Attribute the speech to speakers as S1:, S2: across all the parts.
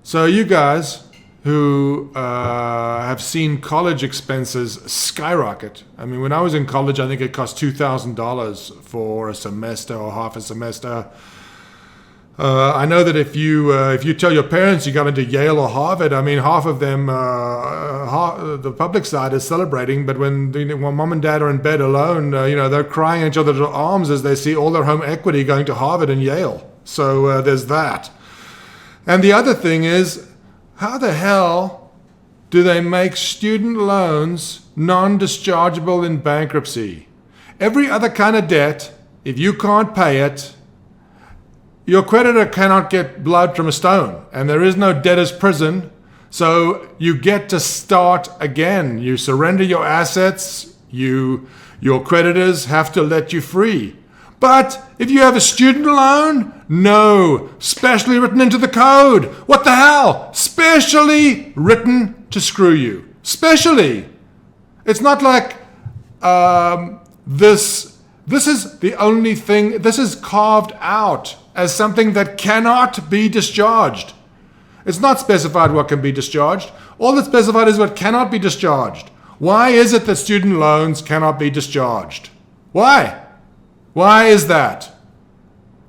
S1: So you guys who have seen college expenses skyrocket. I mean, when I was in college, I think it cost $2,000 for a semester or half a semester. I know that if you tell your parents you got into Yale or Harvard, I mean, half of them, the public side is celebrating, but when mom and dad are in bed alone, they're crying in each other's arms as they see all their home equity going to Harvard and Yale. So there's that. And the other thing is, how the hell do they make student loans non-dischargeable in bankruptcy? Every other kind of debt, if you can't pay it, your creditor cannot get blood from a stone, and there is no debtor's prison, so you get to start again. You surrender your assets, your creditors have to let you free. But if you have a student loan, no, specially written into the code. What the hell? Specially written to screw you. Specially. It's not like this is the only thing, this is carved out as something that cannot be discharged. It's not specified what can be discharged. All that's specified is what cannot be discharged. Why is it that student loans cannot be discharged? Why? Why is that?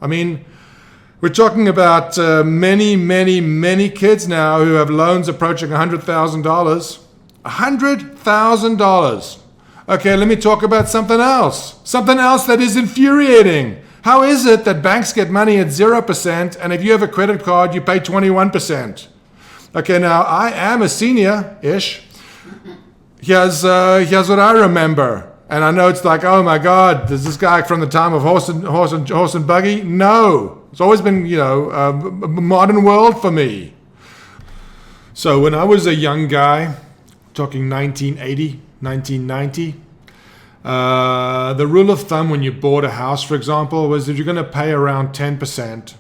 S1: I mean, we're talking about many kids now who have loans approaching $100,000. $100,000. Okay, let me talk about something else. Something else that is infuriating. How is it that banks get money at 0%, and if you have a credit card, you pay 21%? Okay, now I am a senior-ish. Here's what I remember. And I know it's like, oh my God, is this guy from the time of horse and buggy? No, it's always been, a modern world for me. So when I was a young guy, talking 1980, 1990, the rule of thumb when you bought a house, for example, was that you're going to pay around 10%.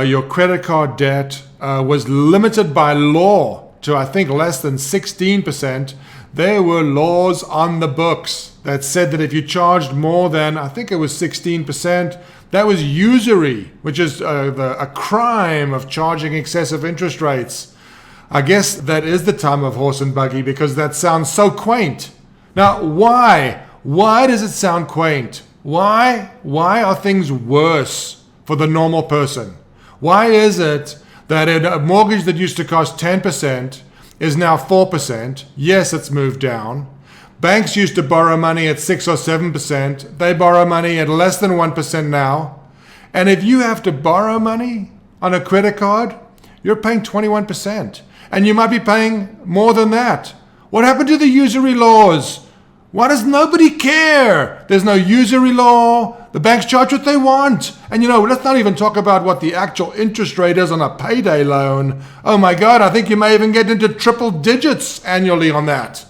S1: Your credit card debt was limited by law to, I think, less than 16%. There were laws on the books that said that if you charged more than, I think it was 16%, that was usury, which is a crime of charging excessive interest rates. I guess that is the time of horse and buggy because that sounds so quaint. Now, why? Why does it sound quaint? Why are things worse for the normal person? Why is it that a mortgage that used to cost 10% is now 4%? Yes, it's moved down. Banks used to borrow money at 6 or 7%. They borrow money at less than 1% now. And if you have to borrow money on a credit card, you're paying 21%. And you might be paying more than that. What happened to the usury laws? Why does nobody care? There's no usury law. The banks charge what they want. And let's not even talk about what the actual interest rate is on a payday loan. Oh my God, I think you may even get into triple digits annually on that.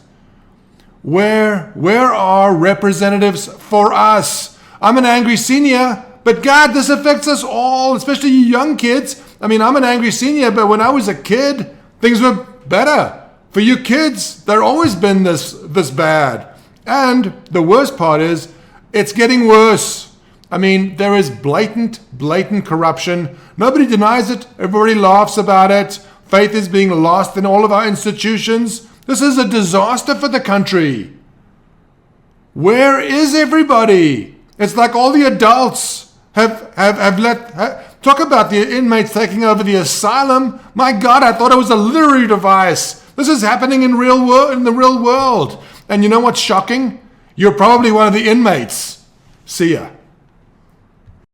S1: Where are representatives for us? I'm an angry senior, but God, this affects us all, especially you young kids. I mean, I'm an angry senior, but when I was a kid, things were better. For you kids, they've always been this bad. And the worst part is, it's getting worse. I mean, there is blatant corruption. Nobody denies it. Everybody laughs about it. Faith is being lost in all of our institutions. This is a disaster for the country. Where is everybody? It's like all the adults have talk about the inmates taking over the asylum. My God, I thought it was a literary device. This is happening in the real world. And you know what's shocking? You're probably one of the inmates. See ya.